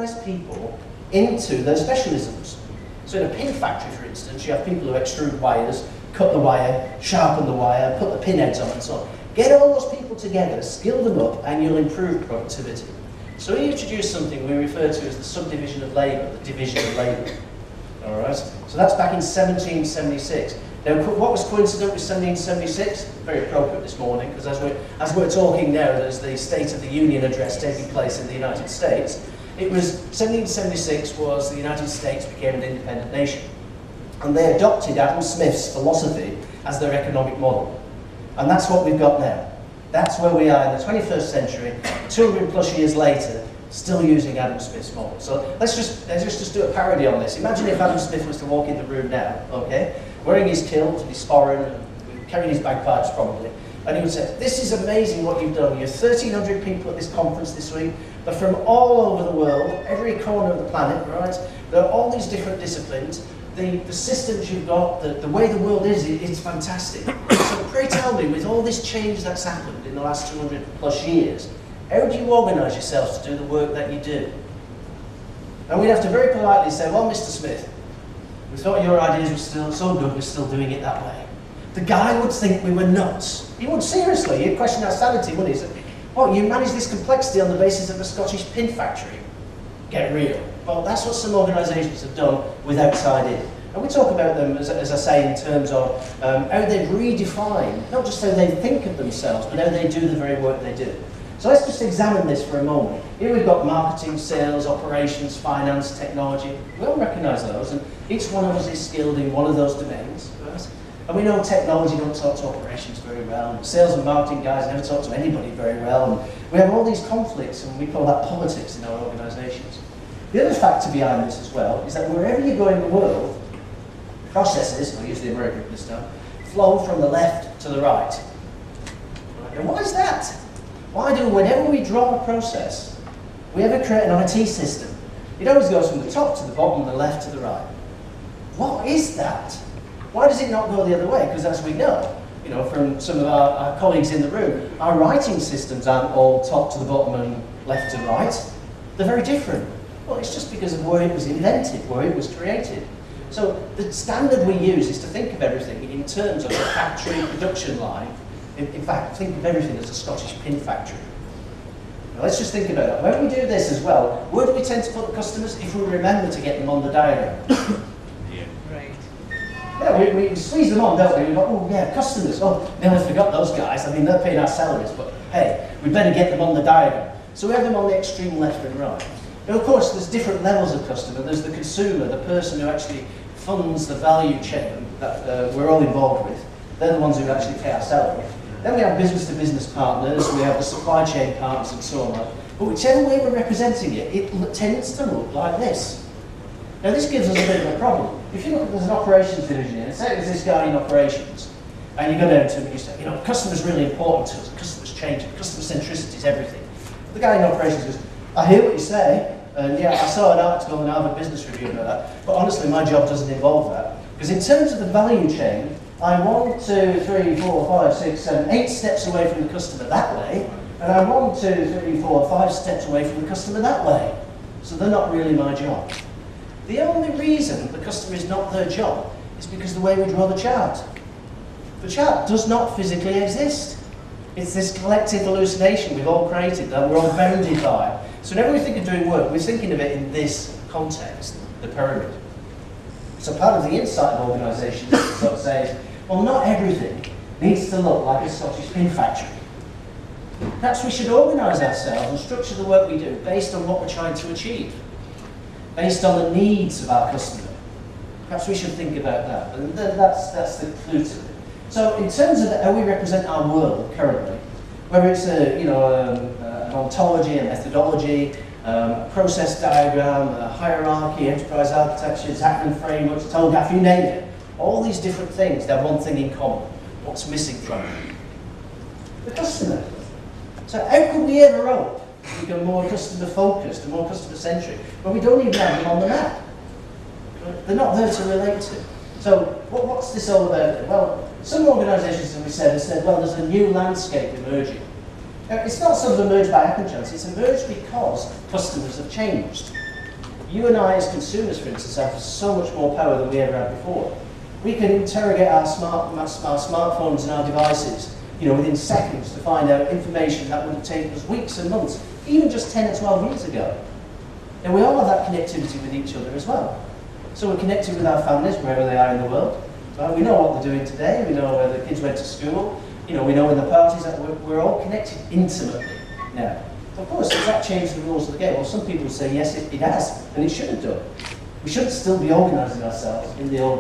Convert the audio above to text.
organise people into their specialisms. So in a pin factory, for instance, you have people who extrude wires, cut the wire, sharpen the wire, put the pin heads on and so on. Get all those people together, skill them up, and you'll improve productivity. So we introduced something we refer to as the subdivision of labour, the division of labour. All right? So that's back in 1776. Now, what was coincident with 1776? Very appropriate this morning, because as we're talking now, there's the State of the Union address taking place in the United States. It was 1776 was the United States became an independent nation, and they adopted Adam Smith's philosophy as their economic model, and that's what we've got now. That's where we are in the 21st century, 200 plus years later, still using Adam Smith's model. So let's just do a parody on this. Imagine if Adam Smith was to walk in the room now, okay, wearing his kilt, his sporran, and carrying his bagpipes probably, and he would say, "This is amazing what you've done. You're 1,300 people at this conference this week, but from all over the world, every corner of the planet, right? There are all these different disciplines. The systems you've got, the way the world is, it's fantastic. So pray tell me, with all this change that's happened in the last 200 plus years, how do you organise yourselves to do the work that you do?" And we'd have to very politely say, "Well, Mr. Smith, we thought your ideas were still so good, we're still doing it that way." The guy would think we were nuts. He would, seriously, he'd question our sanity, wouldn't he? He'd say, "Well, you manage this complexity on the basis of a Scottish pin factory. Get real." Well, that's what some organisations have done with outside in. And we talk about them, as I say, in terms of how they've redefined, not just how they think of themselves, but how they do the very work they do. So let's just examine this for a moment. Here we've got marketing, sales, operations, finance, technology. We all recognise those, and each one of us is skilled in one of those domains. Right? And we know technology don't talk to operations very well, and sales and marketing guys never talk to anybody very well, and we have all these conflicts, and we call that politics in our organisations. The other factor behind this as well is that wherever you go in the world, processes, I'll use the American this time, flow from the left to the right. And why is that? Why do, whenever we draw a process, we ever create an IT system, it always goes from the top to the bottom, the left to the right? What is that? Why does it not go the other way? Because as we know, from some of our colleagues in the room, our writing systems aren't all top to the bottom and left to right. They're very different. Well, it's just because of where it was invented, where it was created. So the standard we use is to think of everything in terms of a factory production line. In fact, think of everything as a Scottish pin factory. Now let's just think about that. When we do this as well, where do we tend to put the customers? If we remember to get them on the diagram. Yeah. Right. Yeah, we squeeze them on, don't we? We go, "Oh yeah, customers. Oh, nearly forgot those guys. I mean, they're paying our salaries, but hey, we better get them on the diagram." So we have them on the extreme left and right. Now, of course, there's different levels of customer. There's the consumer, the person who actually funds the value chain that we're all involved with. They're the ones who actually pay our salary. Then we have business-to-business partners, we have the supply chain partners and so on. But whichever way we're representing it, it tends to look like this. Now this gives us a bit of a problem. If you look at, there's an operations division here, and say there's this guy in operations, and you go down to him and you say, customer's really important to us, customer's changing, customer centricity is everything. The guy in operations goes, "I hear what you say, and yeah, I saw an article in Harvard Business Review about that, but honestly my job doesn't involve that. Because in terms of the value chain, I'm 1, 2, 3, 4, 5, 6, 7, 8 steps away from the customer that way, and I'm 1, 2, 3, 4, 5 steps away from the customer that way. So they're not really my job." The only reason the customer is not their job is because the way we draw the chart. The chart does not physically exist. It's this collective hallucination we've all created that we're all bounded by. So whenever we think of doing work, we're thinking of it in this context, the pyramid. So part of the insight of organisations is to sort of say, well, not everything needs to look like a Scottish pin factory. Perhaps we should organise ourselves and structure the work we do based on what we're trying to achieve, based on the needs of our customer. Perhaps we should think about that, and that's the clue to it. So in terms of how we represent our world currently, whether it's an ontology, a methodology, a process diagram, a hierarchy, enterprise architecture, Zachman frameworks, TOGAF, you name it, all these different things, they have one thing in common. What's missing from it? The customer. So how could we ever hope to become more customer focused and more customer centric when we don't even have them on the map? They're not there to relate to. So what's this all about? Well, some organisations, as we said, have said, well, there's a new landscape emerging. Now, it's not sort of emerged by happenchance, it's emerged because customers have changed. You and I as consumers, for instance, have so much more power than we ever had before. We can interrogate our smartphones and our devices, you know, within seconds to find out information that would have taken us weeks and months, even just 10 or 12 years ago. And we all have that connectivity with each other as well. So we're connected with our families wherever they are in the world. Right? We know what they're doing today, we know where the kids went to school, you know, we know when the parties that we're all connected intimately now. Of course, does that change the rules of the game? Well, some people say yes, it has, and it should have done. We shouldn't still be organising ourselves in the old